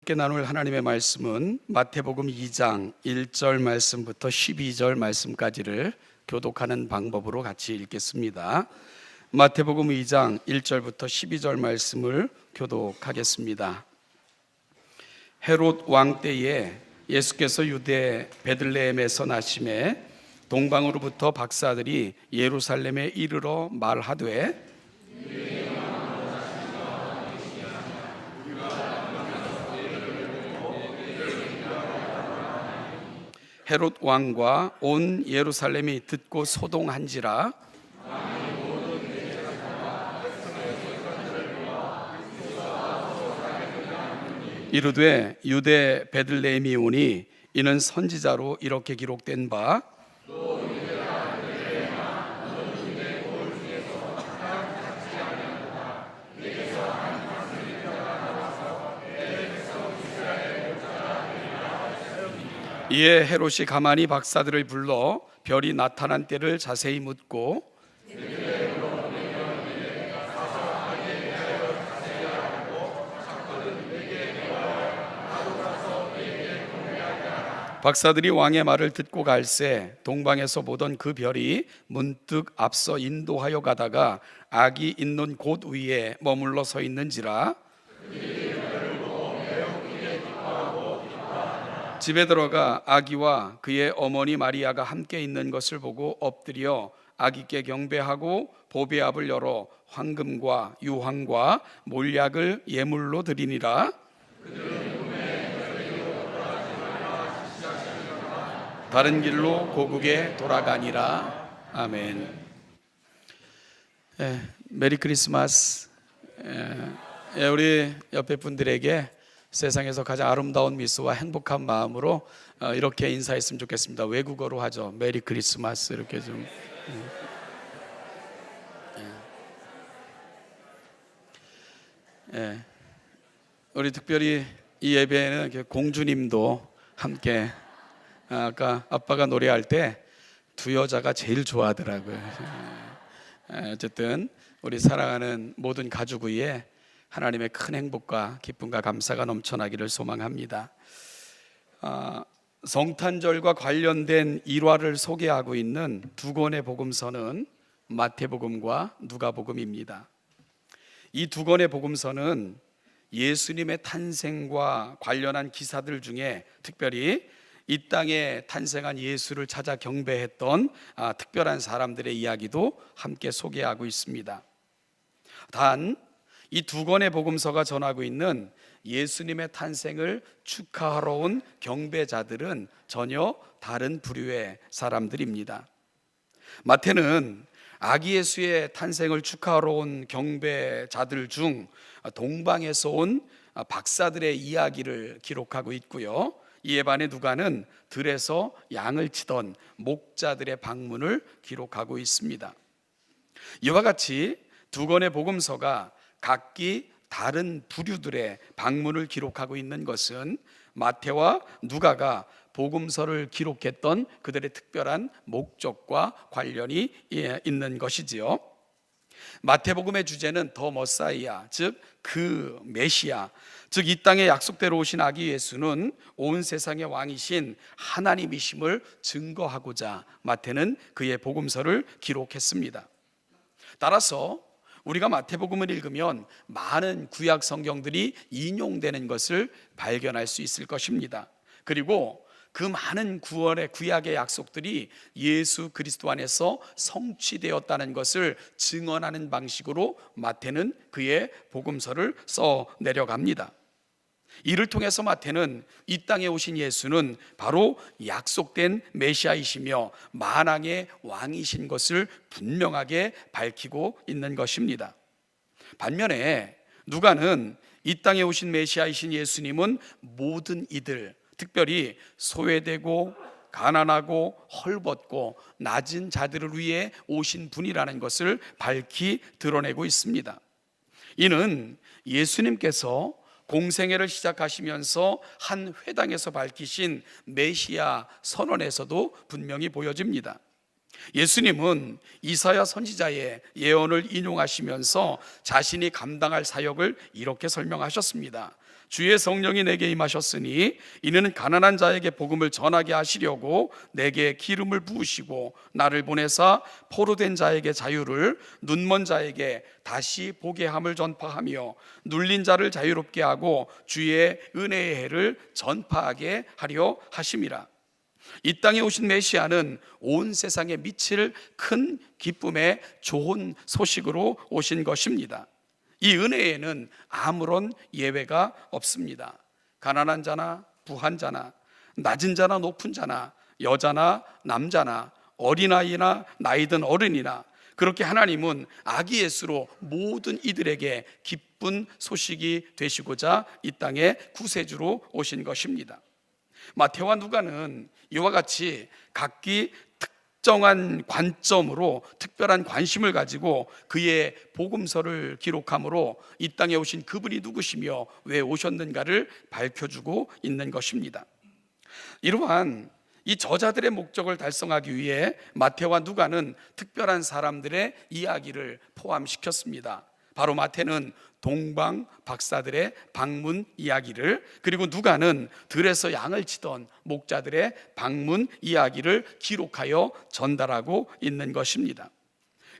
함께 나눌 하나님의 말씀은 마태복음 2장 1절 말씀부터 12절 말씀까지를 교독하는 방법으로 같이 읽겠습니다. 마태복음 2장 1절부터 12절 말씀을 교독하겠습니다. 헤롯 왕 때에 예수께서 유대 베들레헴에서 나심에 동방으로부터 박사들이 예루살렘에 이르러 말하되 헤롯 왕과 온 예루살렘이 듣고 소동한지라 이르되 유대 베들레헴이 오니 이는 선지자로 이렇게 기록된 바 이에 헤롯이 가만히 박사들을 불러 별이 나타난 때를 자세히 묻고 박사들이 왕의 말을 듣고 갈새 동방에서 보던 그 별이 문득 앞서 인도하여 가다가 아기 있는 곳 위에 머물러 서 있는지라 집에 들어가 아기와 그의 어머니 마리아가 함께 있는 것을 보고 엎드려 아기께 경배하고 보배압을 열어 황금과 유황과 몰약을 예물로 드리니라. 다른 길로 고국에 돌아가니라. 아멘. 메리 크리스마스. 우리 옆에 분들에게 세상에서 가장 아름다운 미소와 행복한 마음으로 이렇게 인사했으면 좋겠습니다. 외국어로 하죠. 메리 크리스마스 이렇게 좀. 우리 특별히 이 예배에는 공주님도 함께. 아까 아빠가 노래할 때 두 여자가 제일 좋아하더라고요. 어쨌든 우리 사랑하는 모든 가족 위에 하나님의 큰 행복과 기쁨과 감사가 넘쳐나기를 소망합니다. 성탄절과 관련된 일화를 소개하고 있는 두 권의 복음서는 마태복음과 누가복음입니다. 이 두 권의 복음서는 예수님의 탄생과 관련한 기사들 중에 특별히 이 땅에 탄생한 예수를 찾아 경배했던 특별한 사람들의 이야기도 함께 소개하고 있습니다. 단 이 두 권의 복음서가 전하고 있는 예수님의 탄생을 축하하러 온 경배자들은 전혀 다른 부류의 사람들입니다. 마태는 아기 예수의 탄생을 축하하러 온 경배자들 중 동방에서 온 박사들의 이야기를 기록하고 있고요. 이에 반해 누가는 들에서 양을 치던 목자들의 방문을 기록하고 있습니다. 이와 같이 두 권의 복음서가 각기 다른 부류들의 방문을 기록하고 있는 것은 마태와 누가가 복음서를 기록했던 그들의 특별한 목적과 관련이 있는 것이지요. 마태복음의 주제는 더 머사이아, 즉 그 메시아, 즉 이 땅에 약속대로 오신 아기 예수는 온 세상의 왕이신 하나님이심을 증거하고자 마태는 그의 복음서를 기록했습니다. 따라서 우리가 마태복음을 읽으면 많은 구약 성경들이 인용되는 것을 발견할 수 있을 것입니다. 그리고 그 많은 구원의 구약의 약속들이 예수 그리스도 안에서 성취되었다는 것을 증언하는 방식으로 마태는 그의 복음서를 써 내려갑니다. 이를 통해서 마태는 이 땅에 오신 예수는 바로 약속된 메시아이시며 만왕의 왕이신 것을 분명하게 밝히고 있는 것입니다. 반면에 누가는 이 땅에 오신 메시아이신 예수님은 모든 이들, 특별히 소외되고 가난하고 헐벗고 낮은 자들을 위해 오신 분이라는 것을 밝히 드러내고 있습니다. 이는 예수님께서 공생애를 시작하시면서 한 회당에서 밝히신 메시아 선언에서도 분명히 보여집니다. 예수님은 이사야 선지자의 예언을 인용하시면서 자신이 감당할 사역을 이렇게 설명하셨습니다. 주의 성령이 내게 임하셨으니 이는 가난한 자에게 복음을 전하게 하시려고 내게 기름을 부으시고 나를 보내사 포로된 자에게 자유를, 눈먼 자에게 다시 보게 함을 전파하며 눌린 자를 자유롭게 하고 주의 은혜의 해를 전파하게 하려 하심이라. 이 땅에 오신 메시아는 온 세상에 미칠 큰 기쁨의 좋은 소식으로 오신 것입니다. 이 은혜에는 아무런 예외가 없습니다. 가난한 자나 부한 자나, 낮은 자나 높은 자나, 여자나 남자나, 어린아이나 나이든 어른이나, 그렇게 하나님은 아기 예수로 모든 이들에게 기쁜 소식이 되시고자 이 땅에 구세주로 오신 것입니다. 마태와 누가는 이와 같이 각기 특정한 관점으로 특별한 관심을 가지고 그의 복음서를 기록함으로 이 땅에 오신 그분이 누구시며 왜 오셨는가를 밝혀주고 있는 것입니다. 이러한 이 저자들의 목적을 달성하기 위해 마태와 누가는 특별한 사람들의 이야기를 포함시켰습니다. 바로 마태는 동방 박사들의 방문 이야기를, 그리고 누가는 들에서 양을 치던 목자들의 방문 이야기를 기록하여 전달하고 있는 것입니다.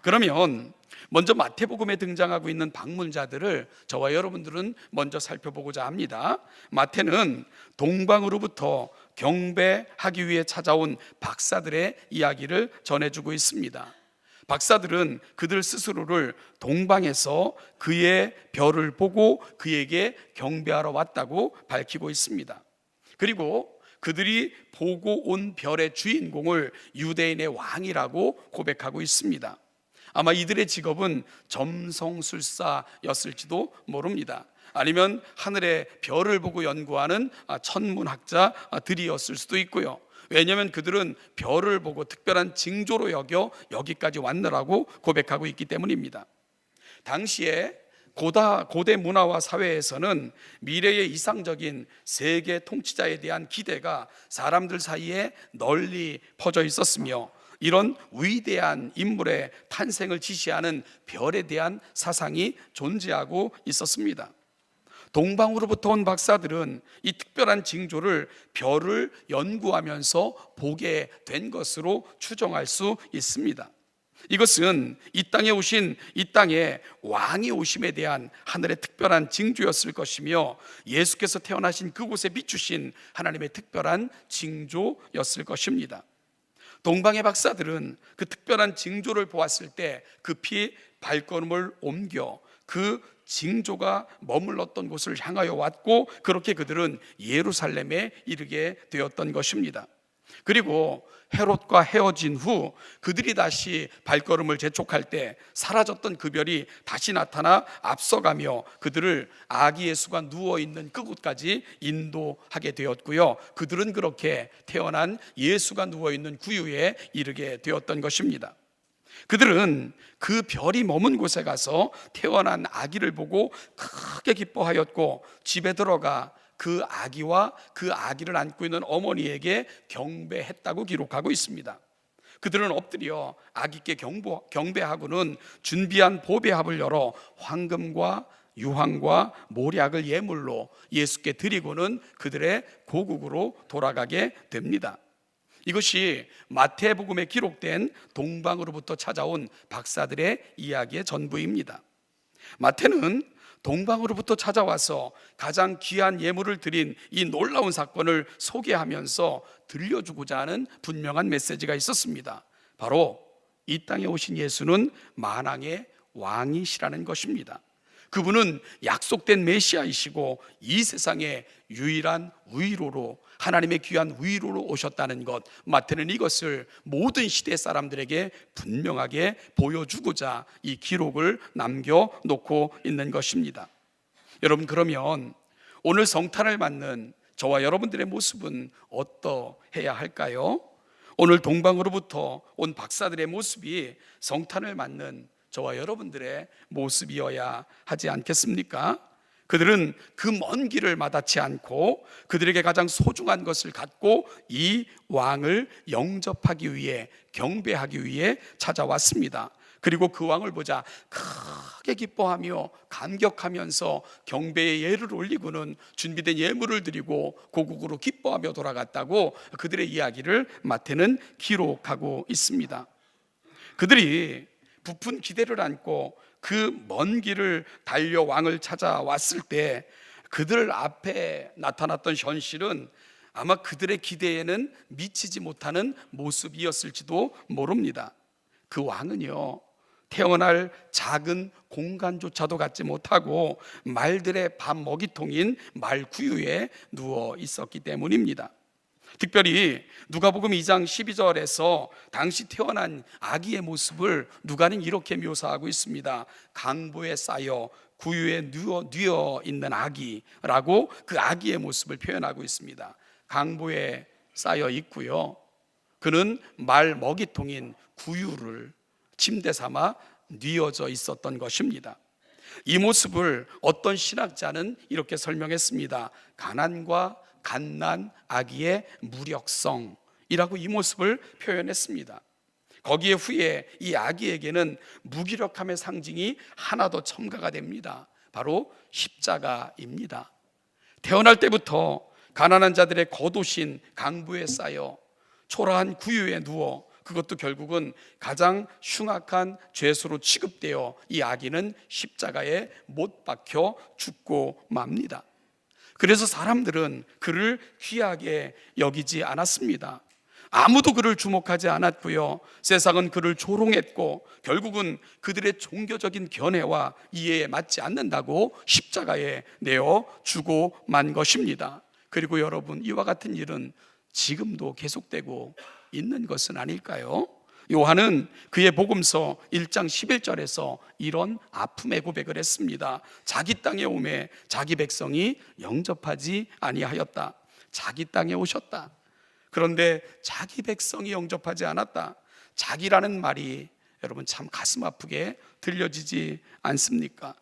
그러면 먼저 마태복음에 등장하고 있는 방문자들을 저와 여러분들은 먼저 살펴보고자 합니다. 마태는 동방으로부터 경배하기 위해 찾아온 박사들의 이야기를 전해주고 있습니다. 박사들은 그들 스스로를 동방에서 그의 별을 보고 그에게 경배하러 왔다고 밝히고 있습니다. 그리고 그들이 보고 온 별의 주인공을 유대인의 왕이라고 고백하고 있습니다. 아마 이들의 직업은 점성술사였을지도 모릅니다. 아니면 하늘의 별을 보고 연구하는 천문학자들이었을 수도 있고요. 왜냐하면 그들은 별을 보고 특별한 징조로 여겨 여기까지 왔느라고 고백하고 있기 때문입니다. 당시에 고대 문화와 사회에서는 미래의 이상적인 세계 통치자에 대한 기대가 사람들 사이에 널리 퍼져 있었으며, 이런 위대한 인물의 탄생을 지시하는 별에 대한 사상이 존재하고 있었습니다. 동방으로부터 온 박사들은 이 특별한 징조를 별을 연구하면서 보게 된 것으로 추정할 수 있습니다. 이것은 이 땅에 오신, 이 땅에 왕이 오심에 대한 하늘의 특별한 징조였을 것이며, 예수께서 태어나신 그곳에 비추신 하나님의 특별한 징조였을 것입니다. 동방의 박사들은 그 특별한 징조를 보았을 때 급히 발걸음을 옮겨 그 징조가 머물렀던 곳을 향하여 왔고, 그렇게 그들은 예루살렘에 이르게 되었던 것입니다. 그리고 헤롯과 헤어진 후 그들이 다시 발걸음을 재촉할 때 사라졌던 그 별이 다시 나타나 앞서가며 그들을 아기 예수가 누워있는 그곳까지 인도하게 되었고요, 그들은 그렇게 태어난 예수가 누워있는 구유에 이르게 되었던 것입니다. 그들은 그 별이 머문 곳에 가서 태어난 아기를 보고 크게 기뻐하였고, 집에 들어가 그 아기와 그 아기를 안고 있는 어머니에게 경배했다고 기록하고 있습니다. 그들은 엎드려 아기께 경배하고는 준비한 보배합을 열어 황금과 유황과 모략을 예물로 예수께 드리고는 그들의 고국으로 돌아가게 됩니다. 이것이 마태복음에 기록된 동방으로부터 찾아온 박사들의 이야기의 전부입니다. 마태는 동방으로부터 찾아와서 가장 귀한 예물을 드린 이 놀라운 사건을 소개하면서 들려주고자 하는 분명한 메시지가 있었습니다. 바로 이 땅에 오신 예수는 만왕의 왕이시라는 것입니다. 그분은 약속된 메시아이시고 이 세상의 유일한 위로로, 하나님의 귀한 위로로 오셨다는 것, 마태는 이것을 모든 시대 사람들에게 분명하게 보여주고자 이 기록을 남겨놓고 있는 것입니다. 여러분, 그러면 오늘 성탄을 맞는 저와 여러분들의 모습은 어떠해야 할까요? 오늘 동방으로부터 온 박사들의 모습이 성탄을 맞는 저와 여러분들의 모습이어야 하지 않겠습니까? 그들은 그 먼 길을 마다치 않고 그들에게 가장 소중한 것을 갖고 이 왕을 영접하기 위해, 경배하기 위해 찾아왔습니다. 그리고 그 왕을 보자 크게 기뻐하며 감격하면서 경배의 예를 올리고는 준비된 예물을 드리고 고국으로 기뻐하며 돌아갔다고 그들의 이야기를 마태는 기록하고 있습니다. 그들이 부푼 기대를 안고 그 먼 길을 달려 왕을 찾아왔을 때 그들 앞에 나타났던 현실은 아마 그들의 기대에는 미치지 못하는 모습이었을지도 모릅니다. 그 왕은요, 태어날 작은 공간조차도 갖지 못하고 말들의 밥 먹이통인 말구유에 누워 있었기 때문입니다. 특별히 누가복음 2장 12절에서 당시 태어난 아기의 모습을 누가는 이렇게 묘사하고 있습니다. 강보에 쌓여 구유에 누워 있는 아기라고 그 아기의 모습을 표현하고 있습니다. 강보에 쌓여 있고요, 그는 말 먹이통인 구유를 침대 삼아 뉘어져 있었던 것입니다. 이 모습을 어떤 신학자는 이렇게 설명했습니다. 가난과 갓난 아기의 무력성이라고 이 모습을 표현했습니다. 거기에 후에 이 아기에게는 무기력함의 상징이 하나 더 첨가가 됩니다. 바로 십자가입니다. 태어날 때부터 가난한 자들의 겉옷인 강부에 쌓여 초라한 구유에 누워, 그것도 결국은 가장 흉악한 죄수로 취급되어 이 아기는 십자가에 못 박혀 죽고 맙니다. 그래서 사람들은 그를 귀하게 여기지 않았습니다. 아무도 그를 주목하지 않았고요, 세상은 그를 조롱했고 결국은 그들의 종교적인 견해와 이해에 맞지 않는다고 십자가에 내어 주고 만 것입니다. 그리고 여러분, 이와 같은 일은 지금도 계속되고 있는 것은 아닐까요? 요한은 그의 복음서 1장 11절에서 이런 아픔의 고백을 했습니다. 자기 땅에 오매 자기 백성이 영접하지 아니하였다. 자기 땅에 오셨다. 그런데 자기 백성이 영접하지 않았다. 자기라는 말이 여러분 참 가슴 아프게 들려지지 않습니까?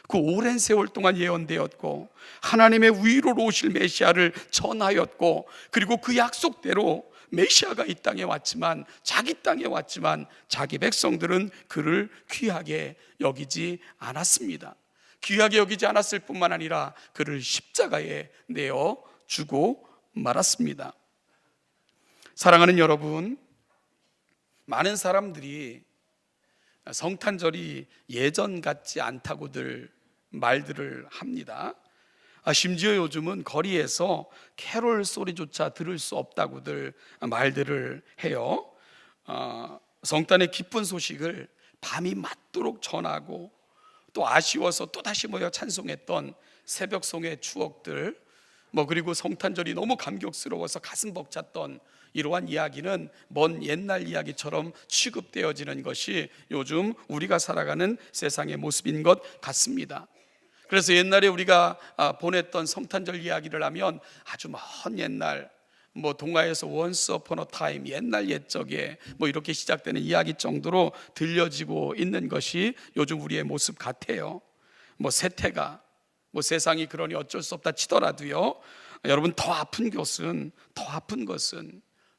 그 오랜 세월 동안 예언되었고 하나님의 위로로 오실 메시아를 전하였고, 그리고 그 약속대로 메시아가 이 땅에 왔지만, 자기 땅에 왔지만 자기 백성들은 그를 귀하게 여기지 않았습니다. 귀하게 여기지 않았을 뿐만 아니라 그를 십자가에 내어 주고 말았습니다. 사랑하는 여러분, 많은 사람들이 성탄절이 예전 같지 않다고들 말들을 합니다. 심지어 요즘은 거리에서 캐롤 소리조차 들을 수 없다고들 말들을 해요. 성탄의 기쁜 소식을 밤이 맞도록 전하고 또 아쉬워서 또다시 모여 찬송했던 새벽송의 추억들, 그리고 성탄절이 너무 감격스러워서 가슴 벅찼던 이러한 이야기는 먼 옛날 이야기처럼 취급되어지는 것이 요즘 우리가 살아가는 세상의 모습인 것 같습니다. 그래서 옛날에 우리가 보냈던 성탄절 이야기를 하면 아주 먼 옛날, 동화에서 Once upon a time, 옛날 옛적에 이렇게 시작되는 이야기 정도로 들려지고 있는 것이 요즘 우리의 모습 같아요. 세태가 세상이 그러니 어쩔 수 없다 치더라도요, 여러분 더 아픈 것은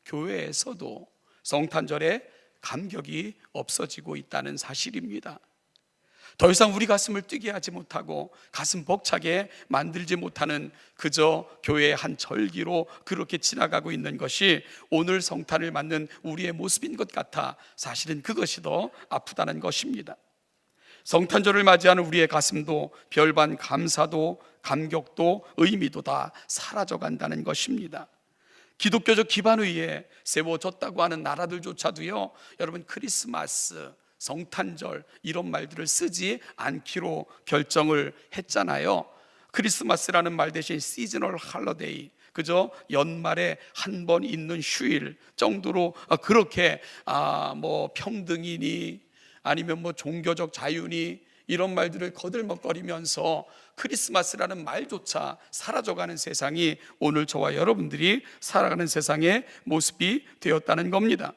교회에서도 성탄절에 감격이 없어지고 있다는 사실입니다. 더 이상 우리 가슴을 뛰게 하지 못하고 가슴 벅차게 만들지 못하는 그저 교회의 한 절기로 그렇게 지나가고 있는 것이 오늘 성탄을 맞는 우리의 모습인 것 같아 사실은 그것이 더 아프다는 것입니다. 성탄절을 맞이하는 우리의 가슴도 별반 감사도 감격도 의미도 다 사라져 간다는 것입니다. 기독교적 기반 위에 세워졌다고 하는 나라들조차도요, 여러분 크리스마스, 성탄절 이런 말들을 쓰지 않기로 결정을 했잖아요. 크리스마스라는 말 대신 시즈널 할러데이, 그저 연말에 한 번 있는 휴일 정도로 그렇게 평등이니 아니면 종교적 자유니 이런 말들을 거들먹거리면서 크리스마스라는 말조차 사라져가는 세상이 오늘 저와 여러분들이 살아가는 세상의 모습이 되었다는 겁니다.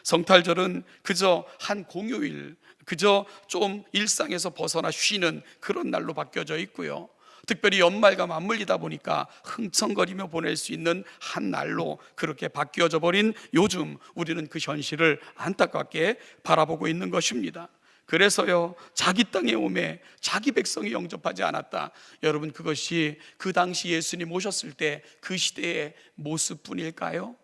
성탄절은 그저 한 공휴일, 그저 좀 일상에서 벗어나 쉬는 그런 날로 바뀌어져 있고요, 특별히 연말과 맞물리다 보니까 흥청거리며 보낼 수 있는 한 날로 그렇게 바뀌어져 버린 요즘 우리는 그 현실을 안타깝게 바라보고 있는 것입니다. 그래서요, 자기 땅에 오매 자기 백성이 영접하지 않았다. 여러분, 그것이 그 당시 예수님 오셨을 때 그 시대의 모습뿐일까요?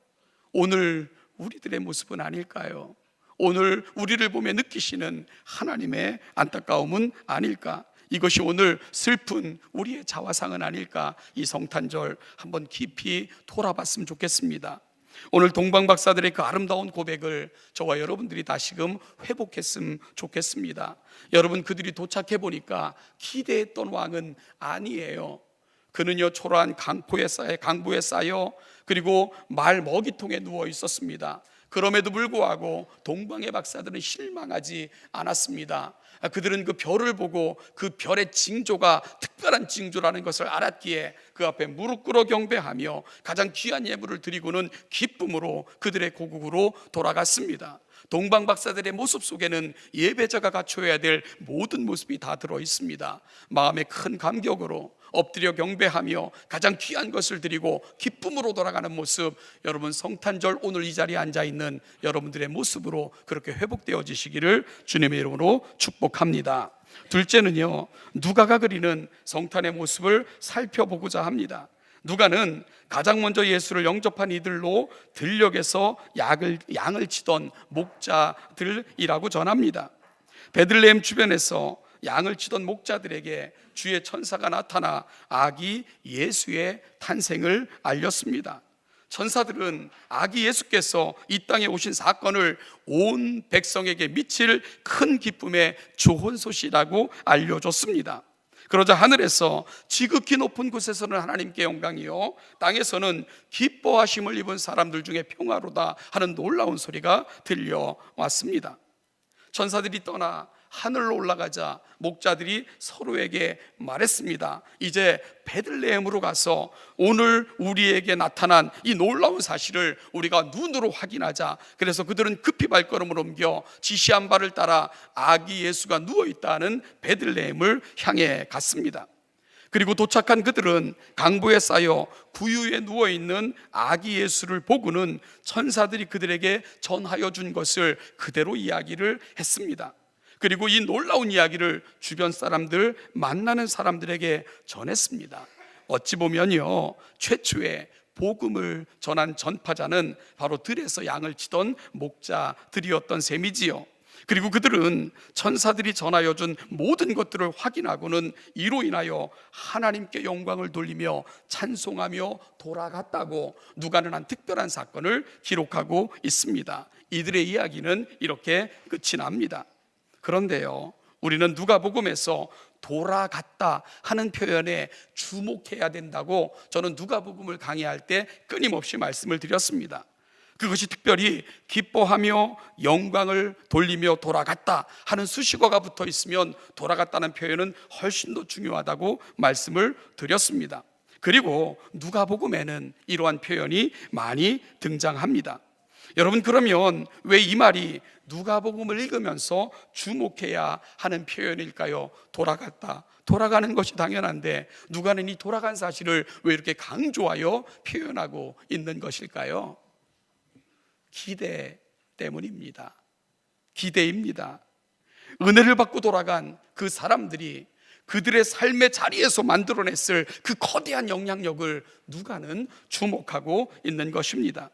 오늘 우리들의 모습은 아닐까요? 오늘 우리를 보며 느끼시는 하나님의 안타까움은 아닐까? 이것이 오늘 슬픈 우리의 자화상은 아닐까? 이 성탄절 한번 깊이 돌아봤으면 좋겠습니다. 오늘 동방박사들의 그 아름다운 고백을 저와 여러분들이 다시금 회복했으면 좋겠습니다. 여러분, 그들이 도착해 보니까 기대했던 왕은 아니에요. 그는요, 초라한 강부에 쌓여 그리고 말 먹이통에 누워 있었습니다. 그럼에도 불구하고 동방의 박사들은 실망하지 않았습니다. 그들은 그 별을 보고 그 별의 징조가 특별한 징조라는 것을 알았기에 그 앞에 무릎 꿇어 경배하며 가장 귀한 예물을 드리고는 기쁨으로 그들의 고국으로 돌아갔습니다. 동방 박사들의 모습 속에는 예배자가 갖춰야 될 모든 모습이 다 들어 있습니다. 마음의 큰 감격으로 엎드려 경배하며 가장 귀한 것을 드리고 기쁨으로 돌아가는 모습, 여러분 성탄절 오늘 이 자리에 앉아있는 여러분들의 모습으로 그렇게 회복되어지시기를 주님의 이름으로 축복합니다. 둘째는요, 누가가 그리는 성탄의 모습을 살펴보고자 합니다. 누가는 가장 먼저 예수를 영접한 이들로 들녘에서 양을 치던 목자들이라고 전합니다. 베들레헴 주변에서 양을 치던 목자들에게 주의 천사가 나타나 아기 예수의 탄생을 알렸습니다. 천사들은 아기 예수께서 이 땅에 오신 사건을 온 백성에게 미칠 큰 기쁨의 좋은 소식이라고 알려줬습니다. 그러자 하늘에서 지극히 높은 곳에서는 하나님께 영광이요, 땅에서는 기뻐하심을 입은 사람들 중에 평화로다 하는 놀라운 소리가 들려왔습니다. 천사들이 떠나 하늘로 올라가자 목자들이 서로에게 말했습니다. 이제 베들레헴으로 가서 오늘 우리에게 나타난 이 놀라운 사실을 우리가 눈으로 확인하자. 그래서 그들은 급히 발걸음을 옮겨 지시한 바를 따라 아기 예수가 누워있다는 베들레헴을 향해 갔습니다. 그리고 도착한 그들은 강보에 쌓여 구유에 누워있는 아기 예수를 보고는 천사들이 그들에게 전하여 준 것을 그대로 이야기를 했습니다. 그리고 이 놀라운 이야기를 주변 사람들, 만나는 사람들에게 전했습니다. 어찌 보면요, 최초의 복음을 전한 전파자는 바로 들에서 양을 치던 목자들이었던 셈이지요. 그리고 그들은 천사들이 전하여 준 모든 것들을 확인하고는 이로 인하여 하나님께 영광을 돌리며 찬송하며 돌아갔다고 누가는 한 특별한 사건을 기록하고 있습니다. 이들의 이야기는 이렇게 끝이 납니다. 그런데요, 우리는 누가복음에서 돌아갔다 하는 표현에 주목해야 된다고 저는 누가복음을 강의할 때 끊임없이 말씀을 드렸습니다. 그것이 특별히 기뻐하며 영광을 돌리며 돌아갔다 하는 수식어가 붙어 있으면 돌아갔다는 표현은 훨씬 더 중요하다고 말씀을 드렸습니다. 그리고 누가복음에는 이러한 표현이 많이 등장합니다. 여러분, 그러면 왜 이 말이 누가복음을 읽으면서 주목해야 하는 표현일까요? 돌아갔다, 돌아가는 것이 당연한데 누가는 이 돌아간 사실을 왜 이렇게 강조하여 표현하고 있는 것일까요? 기대 때문입니다. 기대입니다. 은혜를 받고 돌아간 그 사람들이 그들의 삶의 자리에서 만들어냈을 그 거대한 영향력을 누가는 주목하고 있는 것입니다.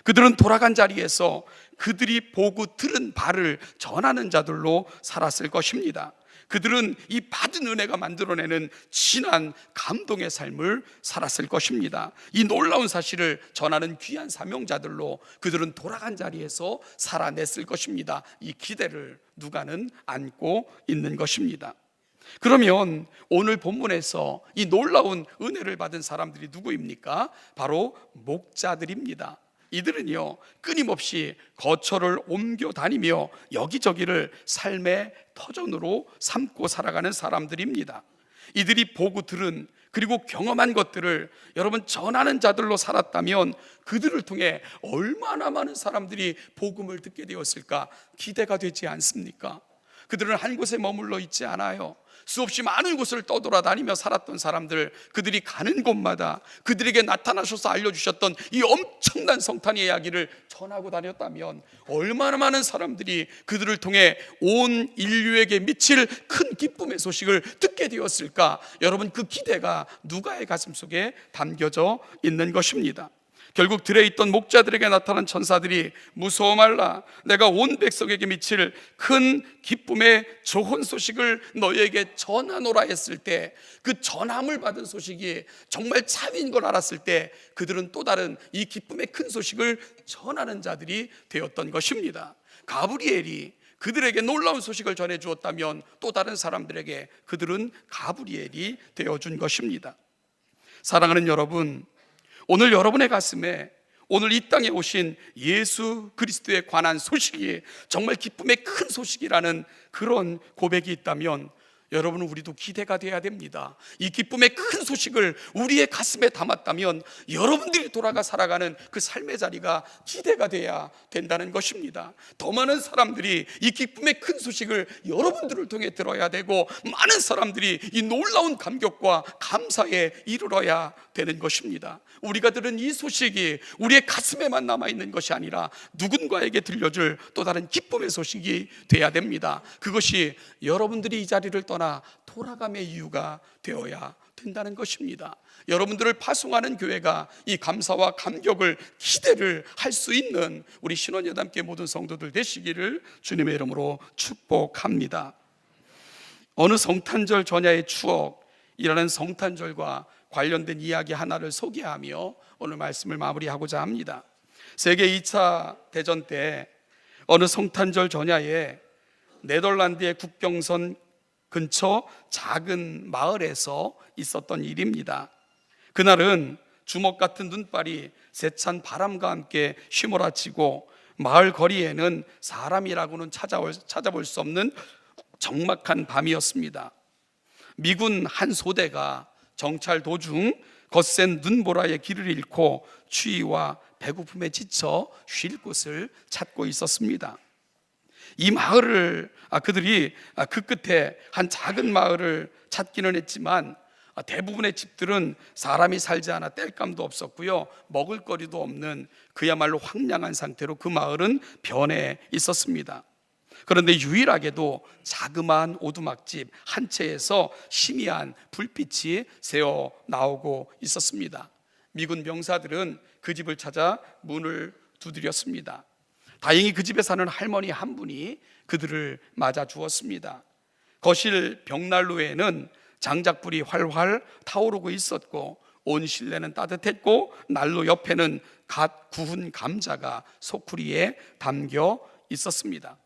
그들은 돌아간 자리에서 그들이 보고 들은 바를 전하는 자들로 살았을 것입니다. 그들은 이 받은 은혜가 만들어내는 진한 감동의 삶을 살았을 것입니다. 이 놀라운 사실을 전하는 귀한 사명자들로 그들은 돌아간 자리에서 살아냈을 것입니다. 이 기대를 누가는 안고 있는 것입니다. 그러면 오늘 본문에서 이 놀라운 은혜를 받은 사람들이 누구입니까? 바로 목자들입니다. 이들은요, 끊임없이 거처를 옮겨 다니며 여기저기를 삶의 터전으로 삼고 살아가는 사람들입니다. 이들이 보고 들은 그리고 경험한 것들을 여러분 전하는 자들로 살았다면 그들을 통해 얼마나 많은 사람들이 복음을 듣게 되었을까 기대가 되지 않습니까? 그들은 한 곳에 머물러 있지 않아요. 수없이 많은 곳을 떠돌아다니며 살았던 사람들, 그들이 가는 곳마다 그들에게 나타나셔서 알려주셨던 이 엄청난 성탄의 이야기를 전하고 다녔다면 얼마나 많은 사람들이 그들을 통해 온 인류에게 미칠 큰 기쁨의 소식을 듣게 되었을까. 여러분, 그 기대가 누가의 가슴 속에 담겨져 있는 것입니다. 결국 들에 있던 목자들에게 나타난 천사들이 무서워 말라, 내가 온 백성에게 미칠 큰 기쁨의 좋은 소식을 너희에게 전하노라 했을 때, 그 전함을 받은 소식이 정말 참인 걸 알았을 때 그들은 또 다른 이 기쁨의 큰 소식을 전하는 자들이 되었던 것입니다. 가브리엘이 그들에게 놀라운 소식을 전해 주었다면 또 다른 사람들에게 그들은 가브리엘이 되어준 것입니다. 사랑하는 여러분, 오늘 여러분의 가슴에 오늘 이 땅에 오신 예수 그리스도에 관한 소식이 정말 기쁨의 큰 소식이라는 그런 고백이 있다면 여러분은 우리도 기대가 돼야 됩니다. 이 기쁨의 큰 소식을 우리의 가슴에 담았다면 여러분들이 돌아가 살아가는 그 삶의 자리가 기대가 돼야 된다는 것입니다. 더 많은 사람들이 이 기쁨의 큰 소식을 여러분들을 통해 들어야 되고, 많은 사람들이 이 놀라운 감격과 감사에 이르러야 되는 것입니다. 우리가 들은 이 소식이 우리의 가슴에만 남아있는 것이 아니라 누군가에게 들려줄 또 다른 기쁨의 소식이 돼야 됩니다. 그것이 여러분들이 이 자리를 떠나 돌아감의 이유가 되어야 된다는 것입니다. 여러분들을 파송하는 교회가 이 감사와 감격을, 기대를 할 수 있는 우리 신원여담교회 모든 성도들 되시기를 주님의 이름으로 축복합니다. 어느 성탄절 전야의 추억이라는 성탄절과 관련된 이야기 하나를 소개하며 오늘 말씀을 마무리하고자 합니다. 세계 2차 대전 때 어느 성탄절 전야에 네덜란드의 국경선 근처 작은 마을에서 있었던 일입니다. 그날은 주먹 같은 눈발이 세찬 바람과 함께 휘몰아치고 마을 거리에는 사람이라고는 찾아볼 수 없는 적막한 밤이었습니다. 미군 한 소대가 정찰 도중 거센 눈보라의 길을 잃고 추위와 배고픔에 지쳐 쉴 곳을 찾고 있었습니다. 이 마을을 그들이 그 끝에 한 작은 마을을 찾기는 했지만 대부분의 집들은 사람이 살지 않아 땔감도 없었고요, 먹을거리도 없는 그야말로 황량한 상태로 그 마을은 변해 있었습니다. 그런데 유일하게도 자그마한 오두막집 한 채에서 희미한 불빛이 새어 나오고 있었습니다. 미군 병사들은 그 집을 찾아 문을 두드렸습니다. 다행히 그 집에 사는 할머니 한 분이 그들을 맞아 주었습니다. 거실 벽난로에는 장작불이 활활 타오르고 있었고 온 실내는 따뜻했고 난로 옆에는 갓 구운 감자가 소쿠리에 담겨 있었습니다.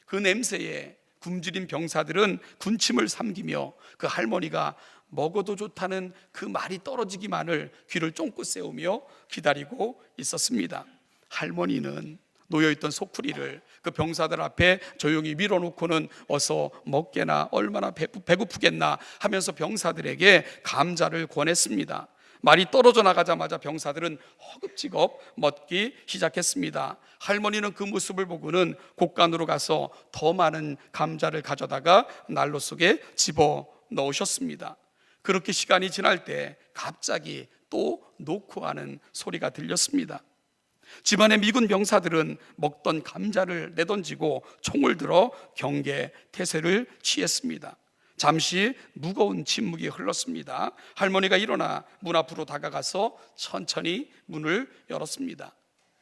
그 냄새에 굶주린 병사들은 군침을 삼키며 그 할머니가 먹어도 좋다는 그 말이 떨어지기만을 귀를 쫑긋 세우며 기다리고 있었습니다. 할머니는 놓여있던 소쿠리를 그 병사들 앞에 조용히 밀어놓고는 어서 먹게나, 얼마나 배고프겠나 하면서 병사들에게 감자를 권했습니다. 말이 떨어져 나가자마자 병사들은 허겁지겁 먹기 시작했습니다. 할머니는 그 모습을 보고는 곳간으로 가서 더 많은 감자를 가져다가 난로 속에 집어 넣으셨습니다. 그렇게 시간이 지날 때 갑자기 또 놓고 하는 소리가 들렸습니다. 집안의 미군 병사들은 먹던 감자를 내던지고 총을 들어 경계 태세를 취했습니다. 잠시 무거운 침묵이 흘렀습니다. 할머니가 일어나 문 앞으로 다가가서 천천히 문을 열었습니다.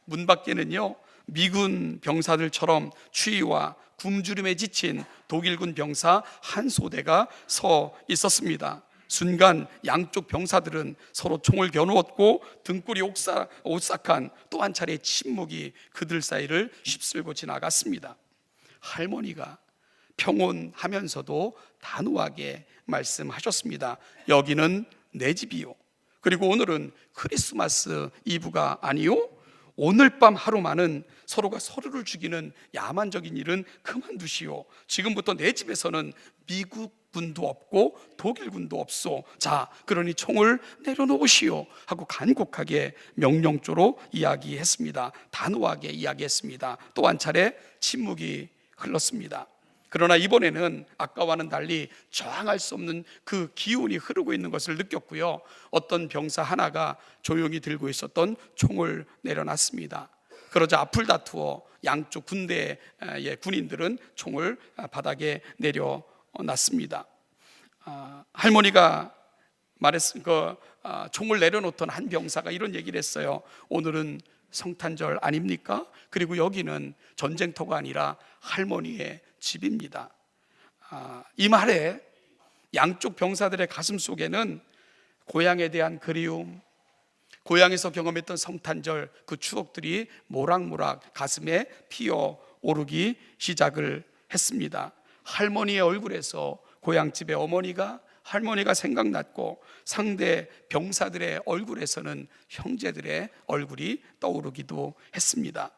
문 밖에는요, 미군 병사들처럼 추위와 굶주림에 지친 독일군 병사 한 소대가 서 있었습니다. 순간 양쪽 병사들은 서로 총을 겨누었고 등골이 오싹한 또 한 차례의 침묵이 그들 사이를 휩쓸고 지나갔습니다. 할머니가 평온하면서도 단호하게 말씀하셨습니다. 여기는 내 집이요, 그리고 오늘은 크리스마스 이브가 아니요, 오늘 밤 하루만은 서로가 서로를 죽이는 야만적인 일은 그만두시오. 지금부터 내 집에서는 미국 군도 없고 독일 군도 없소. 자, 그러니 총을 내려놓으시오 하고 간곡하게 명령조로 이야기했습니다. 단호하게 이야기했습니다. 또 한 차례 침묵이 흘렀습니다. 그러나 이번에는 아까와는 달리 저항할 수 없는 그 기운이 흐르고 있는 것을 느꼈고요. 어떤 병사 하나가 조용히 들고 있었던 총을 내려놨습니다. 그러자 앞을 다투어 양쪽 군대의 군인들은 총을 바닥에 내려놨습니다. 할머니가 총을 내려놓던 한 병사가 이런 얘기를 했어요. 오늘은 성탄절 아닙니까? 그리고 여기는 전쟁터가 아니라 할머니의 집입니다. 이 말에 양쪽 병사들의 가슴 속에는 고향에 대한 그리움, 고향에서 경험했던 성탄절 그 추억들이 모락모락 가슴에 피어오르기 시작을 했습니다. 할머니의 얼굴에서 고향집의 할머니가 생각났고, 상대 병사들의 얼굴에서는 형제들의 얼굴이 떠오르기도 했습니다.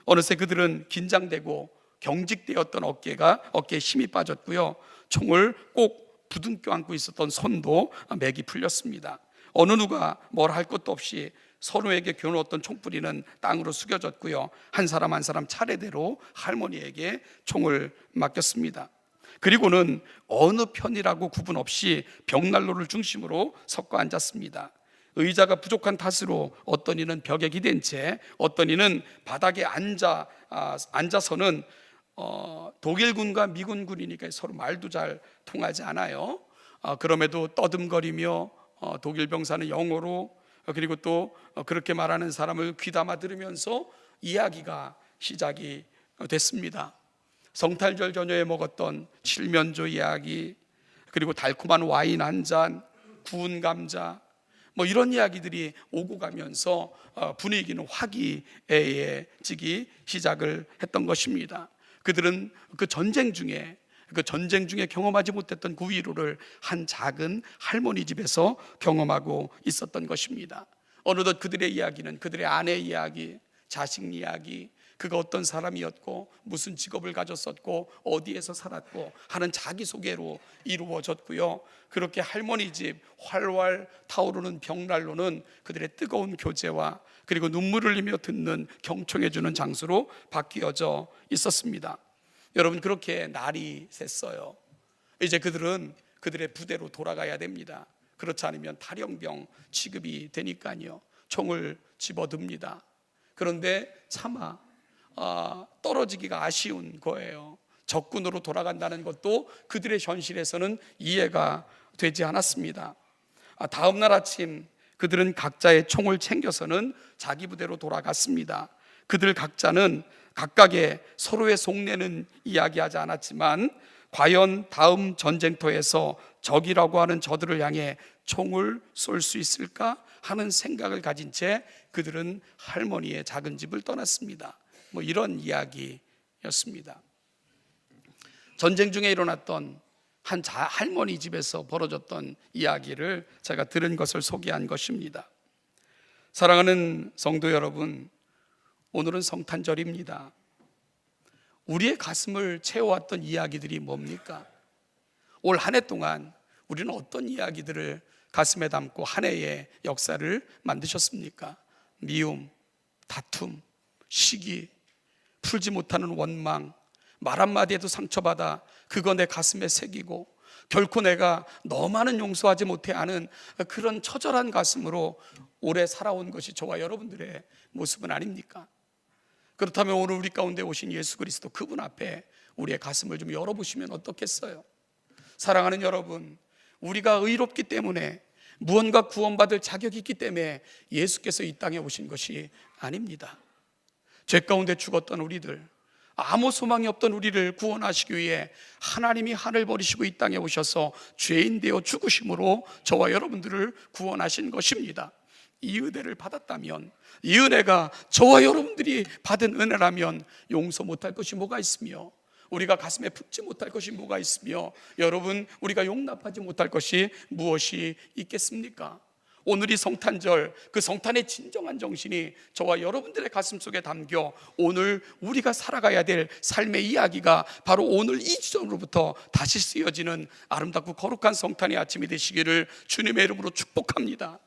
어느새 그들은 긴장되고 경직되었던 어깨에 힘이 빠졌고요. 총을 꼭 부둥켜 안고 있었던 손도 맥이 풀렸습니다. 어느 누가 뭘 할 것도 없이 서로에게 겨누었던 총뿌리는 땅으로 숙여졌고요. 한 사람 한 사람 차례대로 할머니에게 총을 맡겼습니다. 그리고는 어느 편이라고 구분 없이 벽난로를 중심으로 섞어 앉았습니다. 의자가 부족한 탓으로 어떤 이는 벽에 기댄 채, 어떤 이는 바닥에 앉아서는 독일군과 미군군이니까 서로 말도 잘 통하지 않아요. 그럼에도 떠듬거리며 독일 병사는 영어로, 그리고 또 그렇게 말하는 사람을 귀담아 들으면서 이야기가 시작이 됐습니다. 성탄절 저녁에 먹었던 칠면조 이야기, 그리고 달콤한 와인 한 잔, 구운 감자, 이런 이야기들이 오고 가면서 분위기는 화기애애해지기 시작을 했던 것입니다. 그들은 그 전쟁 중에 경험하지 못했던 그 위로를 한 작은 할머니 집에서 경험하고 있었던 것입니다. 어느덧 그들의 이야기는 그들의 아내 이야기, 자식 이야기, 그가 어떤 사람이었고 무슨 직업을 가졌었고 어디에서 살았고 하는 자기소개로 이루어졌고요. 그렇게 할머니 집 활활 타오르는 벽난로는 그들의 뜨거운 교제와 그리고 눈물을 흘리며 듣는 경청해주는 장소로 바뀌어져 있었습니다. 여러분, 그렇게 날이 샜어요. 이제 그들은 그들의 부대로 돌아가야 됩니다. 그렇지 않으면 탈영병 취급이 되니까요. 총을 집어듭니다. 그런데 차마 떨어지기가 아쉬운 거예요. 적군으로 돌아간다는 것도 그들의 현실에서는 이해가 되지 않았습니다. 다음 날 아침 그들은 각자의 총을 챙겨서는 자기 부대로 돌아갔습니다. 그들 각자는 각각의 서로의 속내는 이야기하지 않았지만 과연 다음 전쟁터에서 적이라고 하는 저들을 향해 총을 쏠 수 있을까 하는 생각을 가진 채 그들은 할머니의 작은 집을 떠났습니다. 이런 이야기였습니다. 전쟁 중에 일어났던 한 할머니 집에서 벌어졌던 이야기를 제가 들은 것을 소개한 것입니다. 사랑하는 성도 여러분, 오늘은 성탄절입니다. 우리의 가슴을 채워왔던 이야기들이 뭡니까? 올 한 해 동안 우리는 어떤 이야기들을 가슴에 담고 한 해의 역사를 만드셨습니까? 미움, 다툼, 시기, 풀지 못하는 원망, 말 한마디에도 상처받아 그거 내 가슴에 새기고 결코 내가 너만은 용서하지 못해 하는 그런 처절한 가슴으로 오래 살아온 것이 저와 여러분들의 모습은 아닙니까? 그렇다면 오늘 우리 가운데 오신 예수 그리스도 그분 앞에 우리의 가슴을 좀 열어보시면 어떻겠어요? 사랑하는 여러분, 우리가 의롭기 때문에 무언가 구원받을 자격이 있기 때문에 예수께서 이 땅에 오신 것이 아닙니다. 죄 가운데 죽었던 우리들, 아무 소망이 없던 우리를 구원하시기 위해 하나님이 하늘 버리시고 이 땅에 오셔서 죄인 되어 죽으심으로 저와 여러분들을 구원하신 것입니다. 이 은혜를 받았다면, 이 은혜가 저와 여러분들이 받은 은혜라면 용서 못할 것이 뭐가 있으며, 우리가 가슴에 품지 못할 것이 뭐가 있으며, 여러분, 우리가 용납하지 못할 것이 무엇이 있겠습니까? 오늘이 성탄절, 그 성탄의 진정한 정신이 저와 여러분들의 가슴 속에 담겨 오늘 우리가 살아가야 될 삶의 이야기가 바로 오늘 이 지점으로부터 다시 쓰여지는 아름답고 거룩한 성탄의 아침이 되시기를 주님의 이름으로 축복합니다.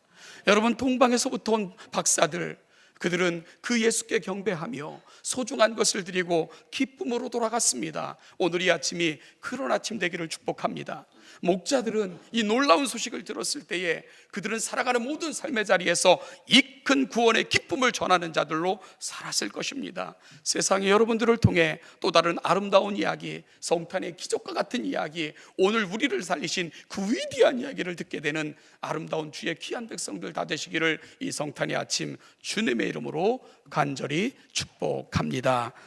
여러분, 동방에서부터 온 박사들, 그들은 그 예수께 경배하며 소중한 것을 드리고 기쁨으로 돌아갔습니다. 오늘 이 아침이 그런 아침 되기를 축복합니다. 목자들은 이 놀라운 소식을 들었을 때에 그들은 살아가는 모든 삶의 자리에서 이 큰 구원의 기쁨을 전하는 자들로 살았을 것입니다. 세상에 여러분들을 통해 또 다른 아름다운 이야기, 성탄의 기적과 같은 이야기, 오늘 우리를 살리신 그 위대한 이야기를 듣게 되는 아름다운 주의 귀한 백성들 다 되시기를 이 성탄의 아침 주님의 이름으로 간절히 축복합니다.